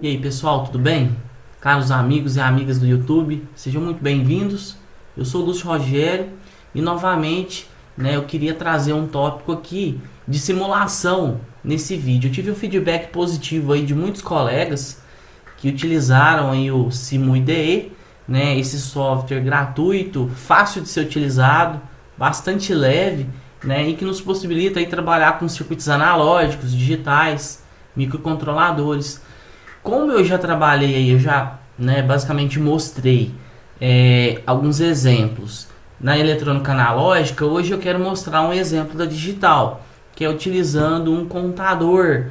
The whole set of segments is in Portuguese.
E aí pessoal, tudo bem? Caros amigos e amigas do YouTube, sejam muito bem-vindos. Eu sou o Lúcio Rogério e novamente, eu queria trazer um tópico aqui de simulação nesse vídeo. Eu tive um feedback positivo aí de muitos colegas que utilizaram aí o SimuIDE, esse software gratuito, fácil de ser utilizado, bastante leve, e que nos possibilita aí trabalhar com circuitos analógicos, digitais, microcontroladores. Como eu já trabalhei aí, eu já basicamente mostrei alguns exemplos na eletrônica analógica. Hoje eu quero mostrar um exemplo da digital, que é utilizando um contador,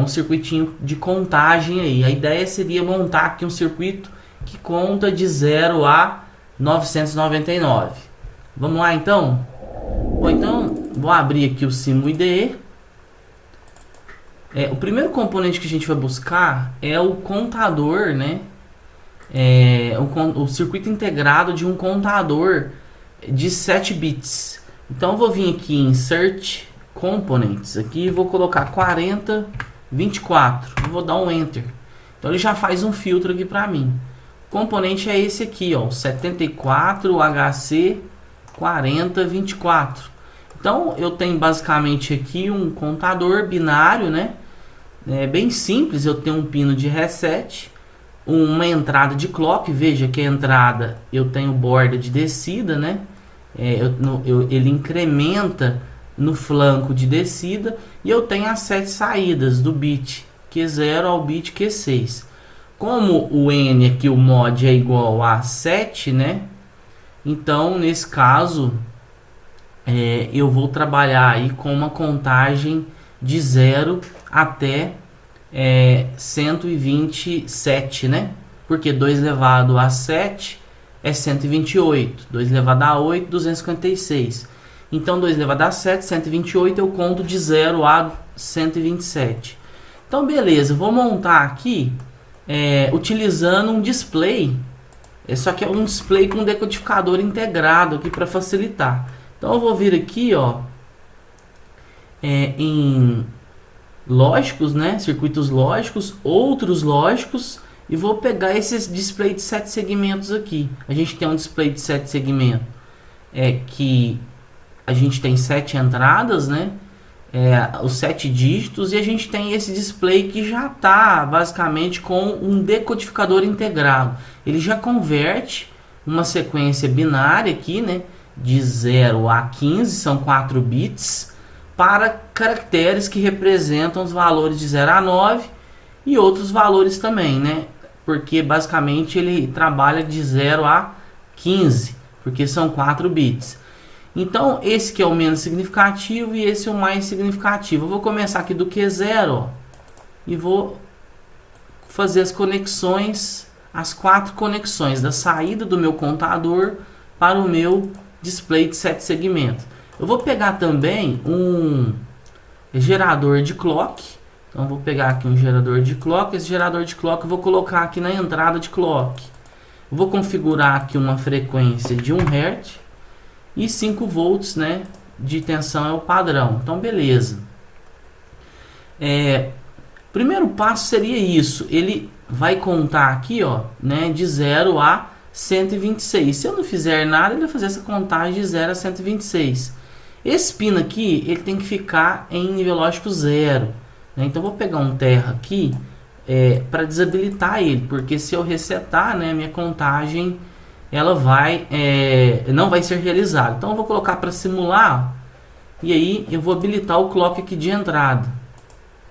um circuitinho de contagem aí. A ideia seria montar aqui um circuito que conta de 0 a 999. Vamos lá então? Bom, então vou abrir aqui o SimuIDE. O primeiro componente que a gente vai buscar é o contador, o circuito integrado de um contador de 7 bits. Então eu vou vir aqui em Insert Components aqui e vou colocar 4024. Vou dar um Enter. Então ele já faz um filtro aqui para mim. O componente é esse aqui, ó, 74HC4024. Então eu tenho basicamente aqui um contador binário, bem simples. Eu tenho um pino de reset, uma entrada de clock. Veja que a entrada eu tenho borda de descida, ele incrementa no flanco de descida, e eu tenho as 7 saídas do bit Q0 ao bit Q6. Como o N aqui, o mod é igual a 7, então nesse caso eu vou trabalhar aí com uma contagem de 0 até 127, porque 2 elevado a 7 é 128, 2 elevado a 8, 256. Então 2 elevado a 7, 128, eu conto de 0 a 127. Então beleza, vou montar aqui utilizando um display. Só que é um display com decodificador integrado aqui para facilitar. Então eu vou vir aqui, ó, em lógicos, circuitos lógicos, outros lógicos, e vou pegar esses display de 7 segmentos aqui. A gente tem um display de 7 segmentos que a gente tem 7 entradas, os 7 dígitos, e a gente tem esse display que já está basicamente com um decodificador integrado. Ele já converte uma sequência binária aqui, de 0 a 15, são 4 bits, para caracteres que representam os valores de 0 a 9 e outros valores também, porque basicamente ele trabalha de 0 a 15, porque são 4 bits. Então esse que é o menos significativo e esse é o mais significativo. Eu vou começar aqui do Q0, ó, e vou fazer as conexões, as 4 conexões da saída do meu contador para o meu display de 7 segmentos. Eu vou pegar também um gerador de clock. Então vou pegar aqui um gerador de clock. Esse gerador de clock eu vou colocar aqui na entrada de clock. Eu vou configurar aqui uma frequência de 1 Hz e 5 volts, de tensão é o padrão. Então beleza. Primeiro passo seria isso. Ele vai contar aqui, ó, de 0 a 126. Se eu não fizer nada, ele vai fazer essa contagem de 0 a 126. Esse pino aqui, ele tem que ficar em nível lógico 0. Então vou pegar um terra aqui para desabilitar ele, porque se eu resetar, minha contagem ela não vai ser realizada. Então eu vou colocar para simular, e aí eu vou habilitar o clock aqui de entrada.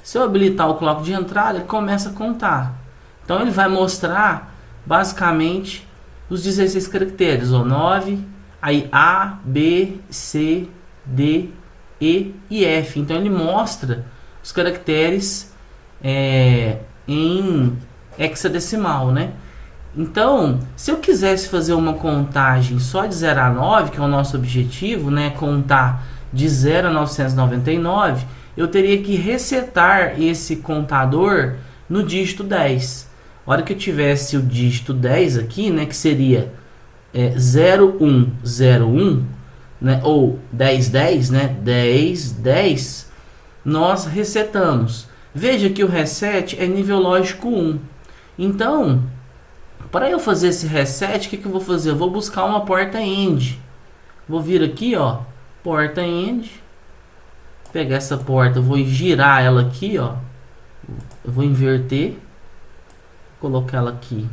Se eu habilitar o clock de entrada, ele começa a contar. Então ele vai mostrar basicamente os 16 caracteres, 9, aí A, B, C, D, E e F. Então ele mostra os caracteres em hexadecimal, Então, se eu quisesse fazer uma contagem só de 0 a 9, que é o nosso objetivo, contar de 0 a 999, eu teria que resetar esse contador no dígito 10. A hora que eu tivesse o dígito 10 aqui, que seria 0101, ou 1010, 1010, nós resetamos. Veja que o reset é nível lógico 1. Então, para eu fazer esse reset, o que eu vou fazer? Eu vou buscar uma porta AND. Vou vir aqui, ó, porta AND. Pegar essa porta, vou girar ela aqui, ó. Eu vou inverter. Colocar ela aqui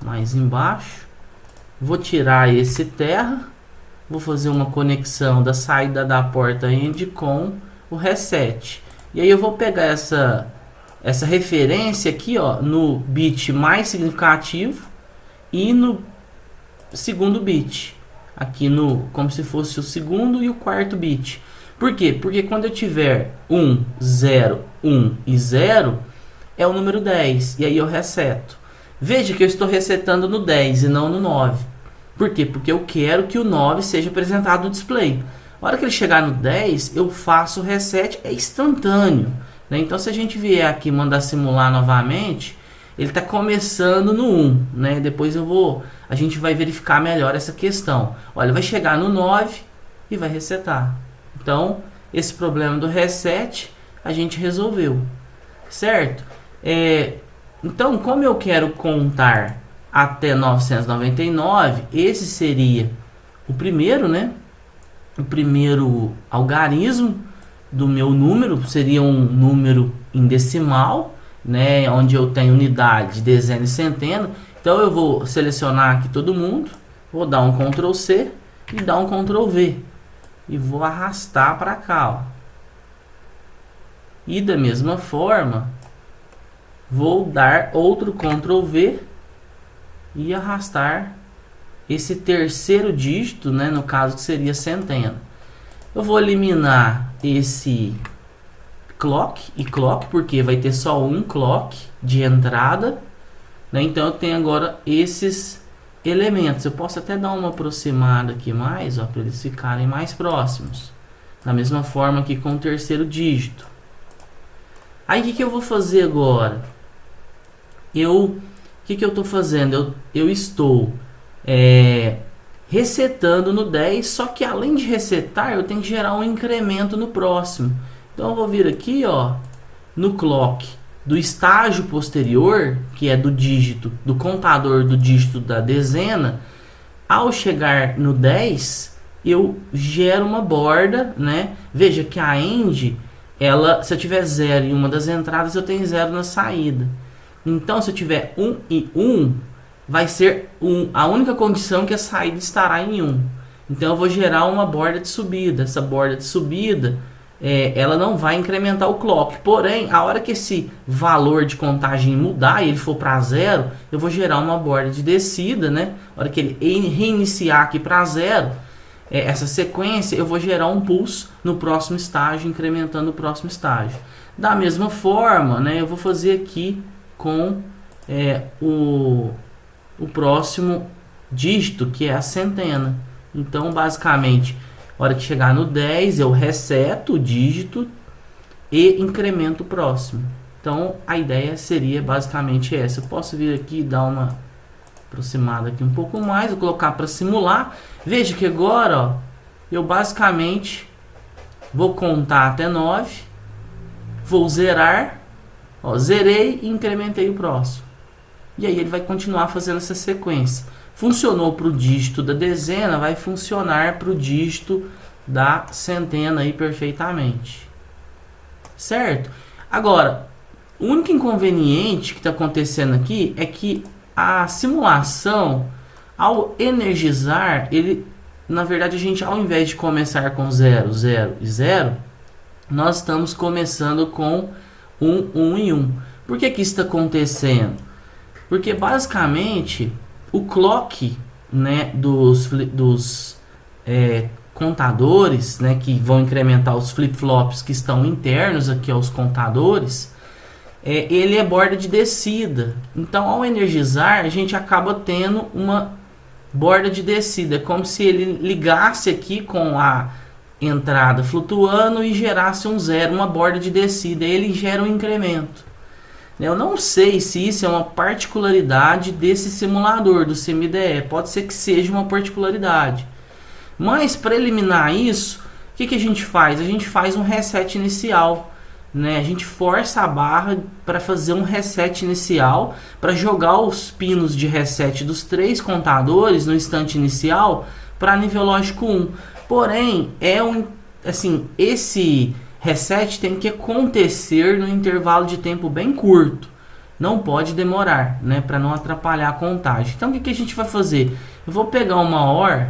mais embaixo. Vou tirar esse terra. Vou fazer uma conexão da saída da porta AND com o reset. E aí eu vou pegar essa referência aqui, ó, no bit mais significativo e no segundo bit. Aqui no, como se fosse o segundo e o quarto bit. Por quê? Porque quando eu tiver 1, 0, 1 e 0, é o número 10. E aí eu reseto. Veja que eu estou resetando no 10 e não no 9. Por quê? Porque eu quero que o 9 seja apresentado no display. Na hora que ele chegar no 10, eu faço o reset, é instantâneo. Né? Então, se a gente vier aqui e mandar simular novamente, ele está começando no 1. Né? Depois a gente vai verificar melhor essa questão. Olha, vai chegar no 9 e vai resetar. Então, esse problema do reset a gente resolveu. Certo? Então, como eu quero contar até 999, esse seria o primeiro, né? O primeiro algarismo do meu número seria um número em decimal, né? Onde eu tenho unidade, dezena e centena. Então eu vou selecionar aqui todo mundo, vou dar um Ctrl C e dar um Ctrl V e vou arrastar para cá, ó. E da mesma forma vou dar outro Ctrl V e arrastar esse terceiro dígito, né, no caso que seria centena. Eu vou eliminar esse clock e clock, porque vai ter só um clock de entrada, né? Então eu tenho agora esses elementos. Eu posso até dar uma aproximada aqui mais, ó, para eles ficarem mais próximos. Da mesma forma que com o terceiro dígito. Aí o que eu vou fazer agora? O que eu estou fazendo? Eu estou resetando no 10, só que além de resetar, eu tenho que gerar um incremento no próximo. Então eu vou vir aqui, ó, no clock do estágio posterior, que é do dígito, do contador do dígito da dezena. Ao chegar no 10, eu gero uma borda, né? Veja que a AND, se eu tiver 0 em uma das entradas, eu tenho 0 na saída. Então, se eu tiver 1 e 1, vai ser a única condição que a saída estará em 1. Então, eu vou gerar uma borda de subida. Essa borda de subida, ela não vai incrementar o clock. Porém, a hora que esse valor de contagem mudar e ele for para 0, eu vou gerar uma borda de descida, né? A hora que ele reiniciar aqui para 0, essa sequência, eu vou gerar um pulso no próximo estágio, incrementando o próximo estágio. Da mesma forma, né, eu vou fazer aqui com o próximo dígito, que é a centena. Então, basicamente, na hora que chegar no 10, eu reseto o dígito e incremento o próximo. Então, a ideia seria basicamente essa. Eu posso vir aqui e dar uma aproximada aqui um pouco mais, vou colocar para simular. Veja que agora, ó, eu basicamente vou contar até 9, vou zerar, ó, zerei e incrementei o próximo. E aí ele vai continuar fazendo essa sequência. Funcionou para o dígito da dezena, vai funcionar para o dígito da centena aí perfeitamente. Certo? Agora, o único inconveniente que está acontecendo aqui é que a simulação, ao energizar, na verdade, a gente, ao invés de começar com 0, 0 e 0, nós estamos começando com 1, 1 e 1. Por que isso está acontecendo? Porque, basicamente, o clock, né, dos contadores, né, que vão incrementar os flip-flops que estão internos aqui aos contadores, ele é borda de descida. Então, ao energizar, a gente acaba tendo uma borda de descida. É como se ele ligasse aqui com a entrada flutuando e gerasse um 0, uma borda de descida. Ele gera um incremento. Eu não sei se isso é uma particularidade desse simulador, do SimIDE. Pode ser que seja uma particularidade. Mas, para eliminar isso, o que a gente faz? A gente faz um reset inicial. né? A gente força a barra para fazer um reset inicial, para jogar os pinos de reset dos 3 contadores no instante inicial para nível lógico 1. Porém, esse reset tem que acontecer no intervalo de tempo bem curto. Não pode demorar, né, para não atrapalhar a contagem. Então, o que a gente vai fazer? Eu vou pegar uma OR,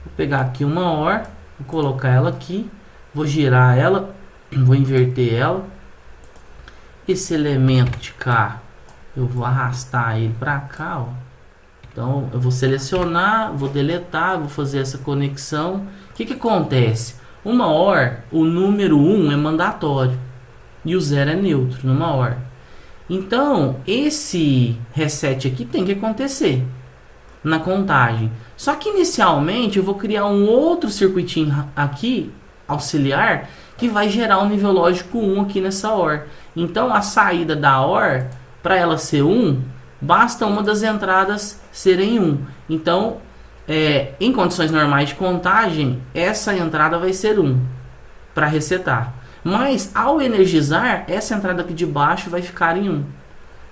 vou pegar aqui uma OR, vou colocar ela aqui, vou girar ela, vou inverter ela. Esse elemento de cá, eu vou arrastar ele para cá, ó. Então, eu vou selecionar, vou deletar, vou fazer essa conexão. O que acontece? Uma OR, o número 1 é mandatório e o 0 é neutro numa OR. Então, esse reset aqui tem que acontecer na contagem. Só que inicialmente eu vou criar um outro circuitinho aqui, auxiliar, que vai gerar um nível lógico 1 aqui nessa OR. Então, a saída da OR, para ela ser 1, basta uma das entradas serem 1. Então, em condições normais de contagem, essa entrada vai ser 1 para resetar. Mas ao energizar, essa entrada aqui de baixo vai ficar em 1.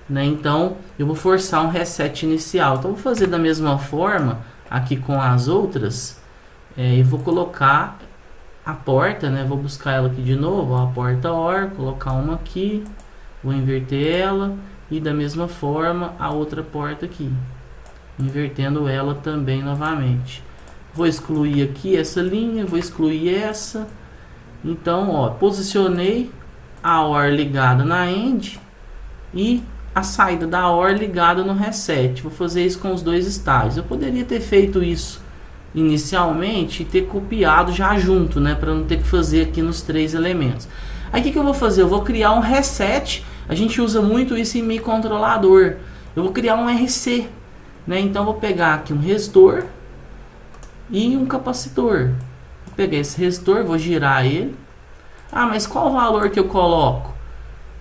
Né? Então, eu vou forçar um reset inicial. Então, vou fazer da mesma forma aqui com as outras. E vou colocar a porta, né? Vou buscar ela aqui de novo, ó, a porta OR, colocar uma aqui, vou inverter ela e da mesma forma a outra porta aqui, invertendo ela também novamente. Vou excluir aqui essa linha, vou excluir essa. Então, ó, posicionei a OR ligada na END e a saída da OR ligada no reset. Vou fazer isso com os dois estágios. Eu poderia ter feito isso inicialmente e ter copiado já junto, né, para não ter que fazer aqui nos 3 elementos. Aí o que eu vou fazer? Eu vou criar um reset. A gente usa muito isso em microcontrolador. Eu vou criar um RC, né? Então vou pegar aqui um resistor e um capacitor. Vou pegar esse resistor, vou girar ele. Ah, mas qual o valor que eu coloco?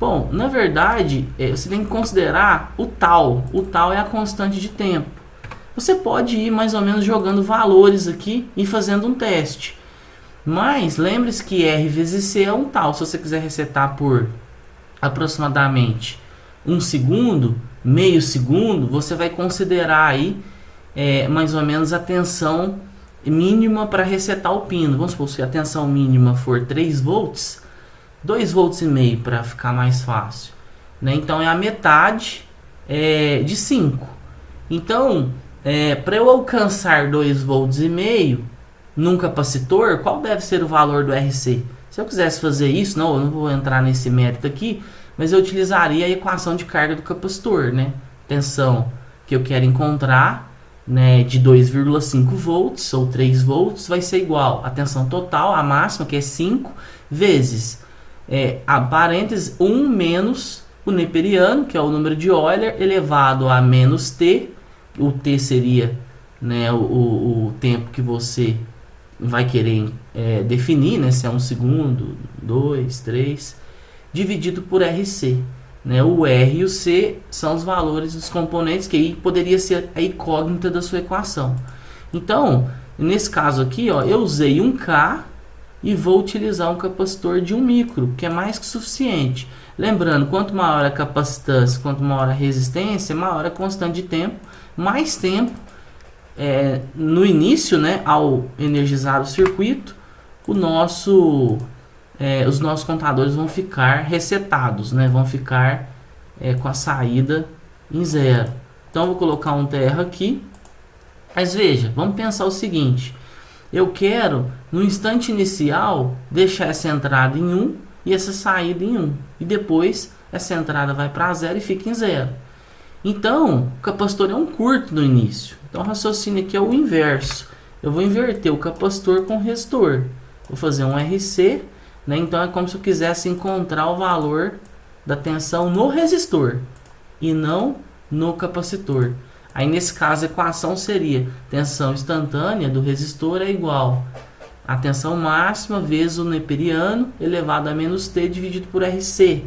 Bom, na verdade, você tem que considerar o tal. O tal é a constante de tempo. Você pode ir mais ou menos jogando valores aqui e fazendo um teste. Mas lembre-se que R vezes C é um tal. Se você quiser resetar por aproximadamente 1 segundo, meio segundo, você vai considerar aí mais ou menos a tensão mínima para resetar o pino. Vamos supor que a tensão mínima for 3 volts, 2 volts e meio para ficar mais fácil, né? Então é a metade de 5. Então, para eu alcançar 2 volts e meio num capacitor, qual deve ser o valor do RC? Se eu quisesse fazer isso, eu não vou entrar nesse mérito aqui, mas eu utilizaria a equação de carga do capacitor, né? Tensão que eu quero encontrar, né, de 2,5 volts ou 3 volts vai ser igual a tensão total, a máxima, que é 5, vezes a parênteses 1 menos o neperiano, que é o número de Euler, elevado a menos t. O t seria, né, o tempo que você vai querer definir, né, se é 1 segundo, 2, 3, dividido por RC. Né? O R e o C são os valores dos componentes, que aí poderia ser a incógnita da sua equação. Então, nesse caso aqui, ó, eu usei um K e vou utilizar um capacitor de 1 micro, que é mais que suficiente. Lembrando, quanto maior a capacitância, quanto maior a resistência, maior a constante de tempo, mais tempo no início, né, ao energizar o circuito, os nossos contadores vão ficar resetados, né, vão ficar com a saída em 0. Então, vou colocar um TR aqui. Mas veja, vamos pensar o seguinte. Eu quero, no instante inicial, deixar essa entrada em 1 e essa saída em 1. E depois, essa entrada vai para 0 e fica em 0. Então, o capacitor é um curto no início. Então, o raciocínio aqui é o inverso. Eu vou inverter o capacitor com o resistor. Vou fazer um RC, né? Então, é como se eu quisesse encontrar o valor da tensão no resistor e não no capacitor. Aí, nesse caso, a equação seria tensão instantânea do resistor é igual a tensão máxima vezes o neperiano elevado a menos T dividido por RC.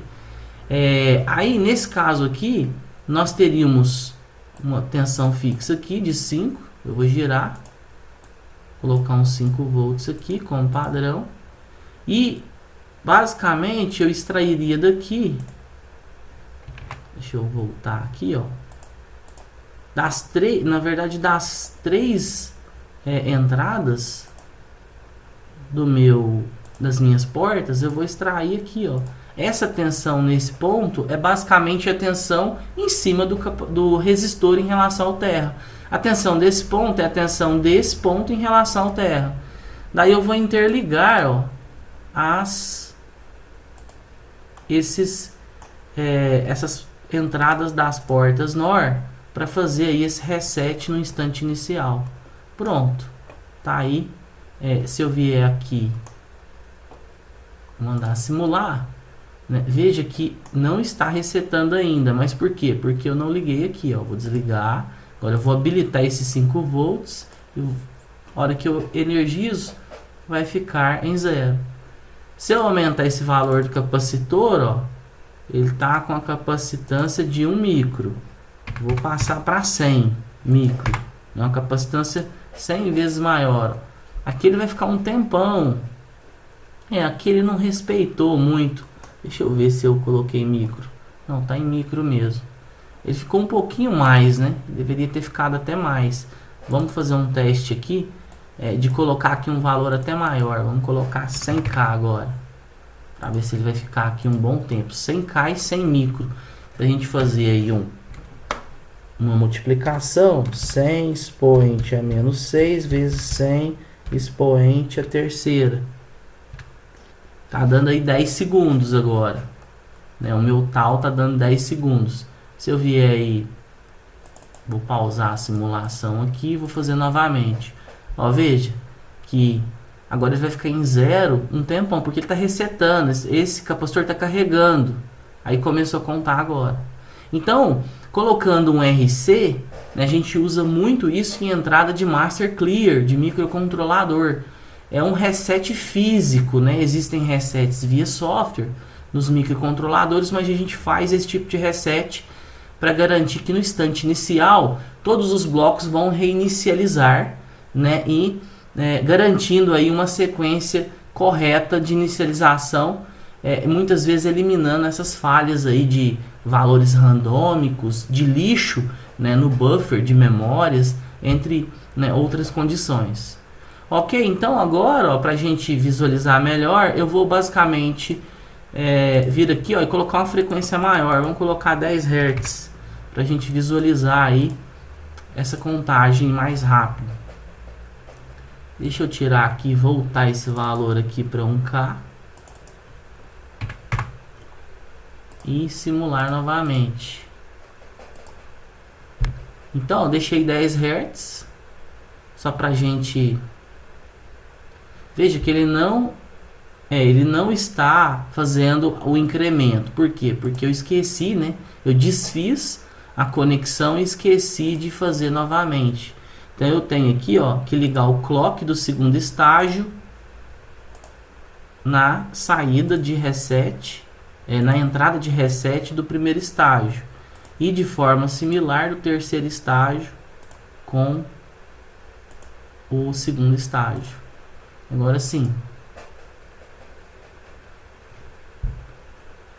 Aí, nesse caso aqui, nós teríamos uma tensão fixa aqui de 5. Eu vou girar, colocar uns 5 volts aqui como padrão. E Basicamente, eu extrairia daqui, deixa eu voltar aqui, ó, das três, na verdade, das três entradas das minhas portas, eu vou extrair aqui, ó. Essa tensão nesse ponto é basicamente a tensão em cima do resistor em relação ao terra. A tensão desse ponto é a tensão desse ponto em relação ao terra. Daí eu vou interligar, ó, essas entradas das portas NOR para fazer aí esse reset no instante inicial. Pronto, tá aí. Se eu vier aqui, mandar simular, né, veja que não está resetando ainda. Mas por quê? Porque eu não liguei aqui, ó. Vou desligar. Agora eu vou habilitar esses 5 volts. E a hora que eu energizo, vai ficar em 0. Se eu aumentar esse valor do capacitor, ó, ele está com a capacitância de 1 micro. Vou passar para 100 micro. É uma capacitância 100 vezes maior. Aqui ele vai ficar um tempão. Aqui ele não respeitou muito. Deixa eu ver se eu coloquei micro. Não, tá em micro mesmo. Ele ficou um pouquinho mais, né? Deveria ter ficado até mais. Vamos fazer um teste aqui, de colocar aqui um valor até maior. Vamos colocar 100k agora, para ver se ele vai ficar aqui um bom tempo. 100k e 100 micro. Pra gente fazer aí uma multiplicação. 100 expoente a menos 6 vezes 100 expoente a terceira. Tá dando aí 10 segundos agora, né? O meu tal tá dando 10 segundos. Se eu vier aí, vou pausar a simulação aqui e vou fazer novamente. Ó, veja que agora ele vai ficar em 0 um tempão, porque ele tá resetando. Esse capacitor tá carregando. Aí começou a contar agora. Então, colocando um RC, né, a gente usa muito isso em entrada de master clear, de microcontrolador. É um reset físico, né? Existem resets via software nos microcontroladores, mas a gente faz esse tipo de reset para garantir que no instante inicial todos os blocos vão reinicializar, né? E garantindo aí uma sequência correta de inicialização, muitas vezes eliminando essas falhas aí de valores randômicos, de lixo, né, no buffer de memórias, entre, né, outras condições. Ok, então agora, para a gente visualizar melhor, eu vou basicamente vir aqui, ó, e colocar uma frequência maior. Vamos colocar 10 Hz para a gente visualizar aí essa contagem mais rápido. Deixa eu tirar aqui e voltar esse valor aqui para 1K e simular novamente. Então, eu deixei 10 Hz só para a gente... Veja que ele não está fazendo o incremento. Por quê? Porque eu esqueci, né? Eu desfiz a conexão e esqueci de fazer novamente. Então eu tenho aqui, ó, que ligar o clock do segundo estágio na saída de reset, na entrada de reset do primeiro estágio. E de forma similar do terceiro estágio com o segundo estágio. Agora sim.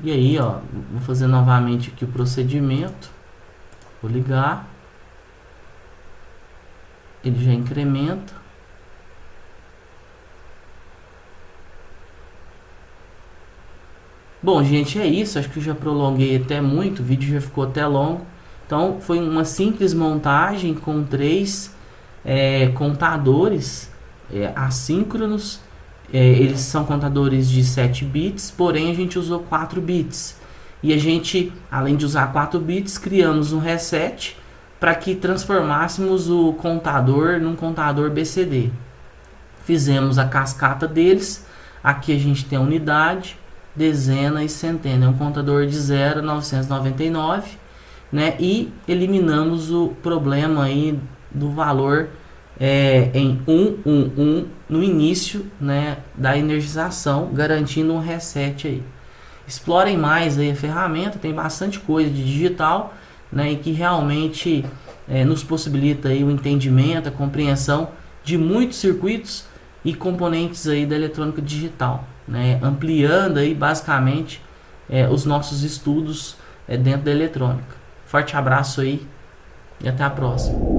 E aí, ó, vou fazer novamente aqui o procedimento. Vou ligar. Ele já incrementa. Bom, gente, é isso. Acho que eu já prolonguei até muito. O vídeo já ficou até longo. Então, foi uma simples montagem com 3 contadores assíncronos. Eles são contadores de 7 bits, porém a gente usou 4 bits. E a gente, além de usar 4 bits, criamos um reset para que transformássemos o contador num contador BCD. Fizemos a cascata deles. Aqui a gente tem a unidade, dezena e centena. É um contador de 0 a 999, né? E eliminamos o problema aí do valor em 111 no início, né, da energização, garantindo um reset aí. Explorem mais aí a ferramenta, tem bastante coisa de digital, né, e que realmente nos possibilita aí o entendimento, a compreensão de muitos circuitos e componentes aí da eletrônica digital. né, ampliando aí basicamente os nossos estudos dentro da eletrônica. Forte abraço aí e até a próxima.